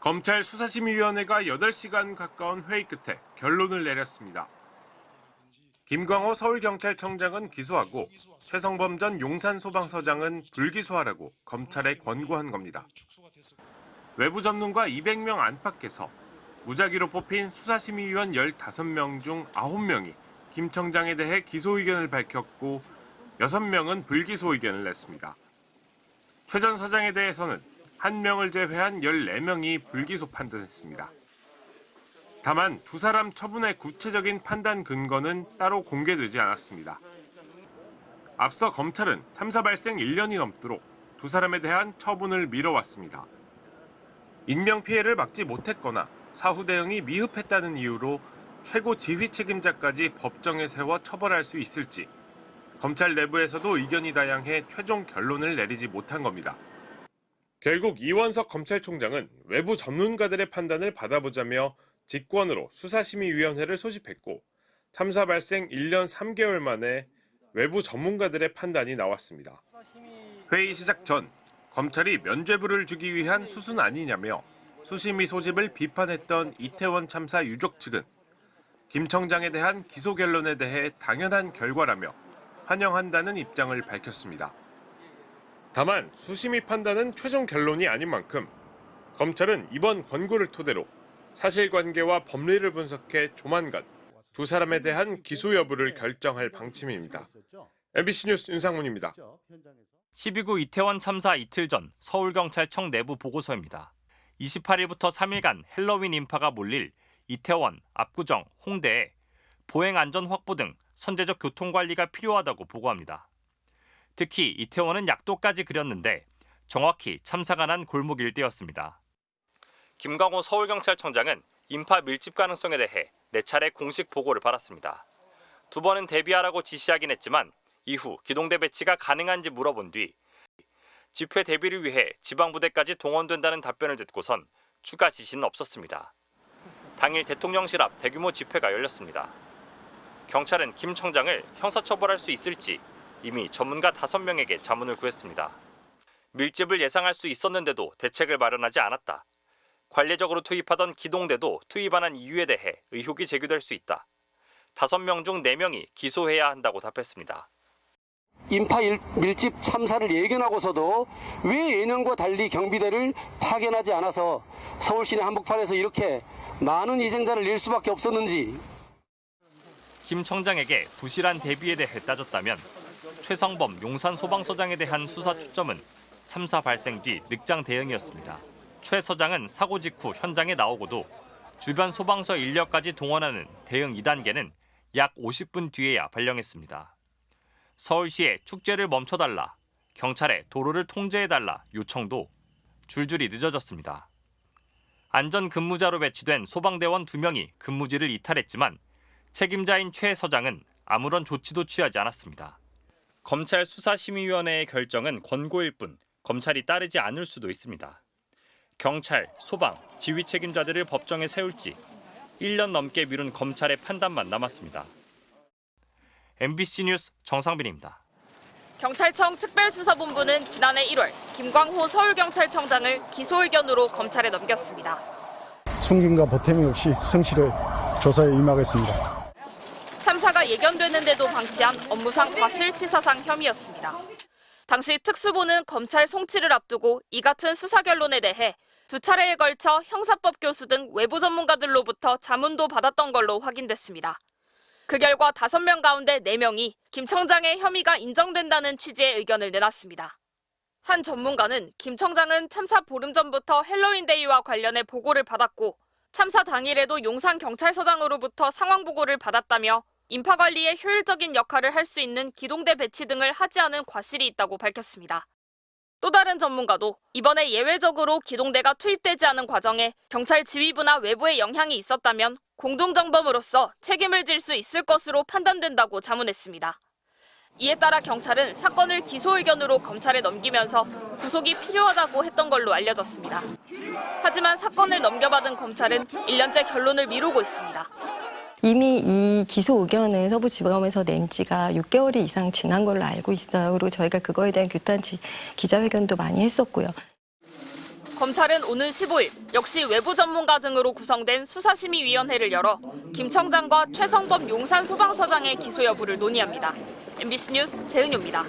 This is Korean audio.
검찰 수사심의위원회가 8시간 가까운 회의 끝에 결론을 내렸습니다. 김광호 서울경찰청장은 기소하고 최성범 전 용산소방서장은 불기소하라고 검찰에 권고한 겁니다. 외부 전문가 200명 안팎에서 무작위로 뽑힌 수사심의위원 15명 중 9명이 김 청장에 대해 기소 의견을 밝혔고 6명은 불기소 의견을 냈습니다. 최 전 서장에 대해서는 1명을 제외한 14명이 불기소 판단했습니다. 다만 두 사람 처분의 구체적인 판단 근거는 따로 공개되지 않았습니다. 앞서 검찰은 참사 발생 1년이 넘도록 두 사람에 대한 처분을 미뤄왔습니다. 인명피해를 막지 못했거나 사후 대응이 미흡했다는 이유로 최고 지휘 책임자까지 법정에 세워 처벌할 수 있을지 검찰 내부에서도 의견이 다양해 최종 결론을 내리지 못한 겁니다. 결국 이원석 검찰총장은 외부 전문가들의 판단을 받아보자며 직권으로 수사심의위원회를 소집했고 참사 발생 1년 3개월 만에 외부 전문가들의 판단이 나왔습니다. 회의 시작 전 검찰이 면죄부를 주기 위한 수순 아니냐며 수심위 소집을 비판했던 이태원 참사 유족 측은 김 청장에 대한 기소 결론에 대해 당연한 결과라며 환영한다는 입장을 밝혔습니다. 다만 수심위 판단은 최종 결론이 아닌 만큼 검찰은 이번 권고를 토대로 사실관계와 법리를 분석해 조만간 두 사람에 대한 기소 여부를 결정할 방침입니다. MBC 뉴스 윤상문입니다. 12구 이태원 참사 이틀 전 서울경찰청 내부 보고서입니다. 28일부터 3일간 헬로윈 인파가 몰릴 이태원, 압구정, 홍대에 보행 안전 확보 등 선제적 교통관리가 필요하다고 보고합니다. 특히 이태원은 약도까지 그렸는데 정확히 참사가 난 골목 일대였습니다. 김광호 서울경찰청장은 인파 밀집 가능성에 대해 4차례 공식 보고를 받았습니다. 2번은 대비하라고 지시하긴 했지만 이후 기동대 배치가 가능한지 물어본 뒤 집회 대비를 위해 지방부대까지 동원된다는 답변을 듣고선 추가 지시는 없었습니다. 당일 대통령실 앞 대규모 집회가 열렸습니다. 경찰은 김 청장을 형사처벌할 수 있을지 이미 전문가 5명에게 자문을 구했습니다. 밀집을 예상할 수 있었는데도 대책을 마련하지 않았다. 관례적으로 투입하던 기동대도 투입 안 한 이유에 대해 의혹이 제기될 수 있다. 5명 중 4명이 기소해야 한다고 답했습니다. 인파 밀집 참사를 예견하고서도 왜 예년과 달리 경비대를 파견하지 않아서 서울시내 한복판에서 이렇게 많은 희생자를 낼 수밖에 없었는지. 김 청장에게 부실한 대비에 대해 따졌다면 최성범 용산소방서장에 대한 수사 초점은 참사 발생 뒤 늑장 대응이었습니다. 최 서장은 사고 직후 현장에 나오고도 주변 소방서 인력까지 동원하는 대응 2단계는 약 50분 뒤에야 발령했습니다. 서울시에 축제를 멈춰달라, 경찰에 도로를 통제해달라 요청도 줄줄이 늦어졌습니다. 안전근무자로 배치된 소방대원 2명이 근무지를 이탈했지만 책임자인 최 서장은 아무런 조치도 취하지 않았습니다. 검찰 수사심의위원회의 결정은 권고일 뿐 검찰이 따르지 않을 수도 있습니다. 경찰, 소방, 지휘 책임자들을 법정에 세울지 1년 넘게 미룬 검찰의 판단만 남았습니다. MBC 뉴스 정상빈입니다. 경찰청 특별수사본부는 지난해 1월 김광호 서울경찰청장을 기소 의견으로 검찰에 넘겼습니다. 숨김과 보탬이 없이 성실히 조사에 임하겠습니다. 참사가 예견되는데도 방치한 업무상 과실치사상 혐의였습니다. 당시 특수부는 검찰 송치를 앞두고 이 같은 수사 결론에 대해 2차례에 걸쳐 형사법 교수 등 외부 전문가들로부터 자문도 받았던 걸로 확인됐습니다. 그 결과 5명 가운데 4명이 김 청장의 혐의가 인정된다는 취지의 의견을 내놨습니다. 한 전문가는 김 청장은 참사 보름 전부터 헬로윈데이와 관련해 보고를 받았고 참사 당일에도 용산경찰서장으로부터 상황 보고를 받았다며 인파 관리에 효율적인 역할을 할 수 있는 기동대 배치 등을 하지 않은 과실이 있다고 밝혔습니다. 또 다른 전문가도 이번에 예외적으로 기동대가 투입되지 않은 과정에 경찰 지휘부나 외부의 영향이 있었다면 공동정범으로서 책임을 질 수 있을 것으로 판단된다고 자문했습니다. 이에 따라 경찰은 사건을 기소 의견으로 검찰에 넘기면서 구속이 필요하다고 했던 걸로 알려졌습니다. 하지만 사건을 넘겨받은 검찰은 1년째 결론을 미루고 있습니다. 이미 이 기소 의견을 서부지검에서 낸 지가 6개월이 이상 지난 걸로 알고 있어요. 그리고 저희가 그거에 대한 규탄 기자회견도 많이 했었고요. 검찰은 오는 15일 역시 외부 전문가 등으로 구성된 수사심의위원회를 열어 김 청장과 최성범 용산소방서장의 기소 여부를 논의합니다. MBC 뉴스 재은유입니다.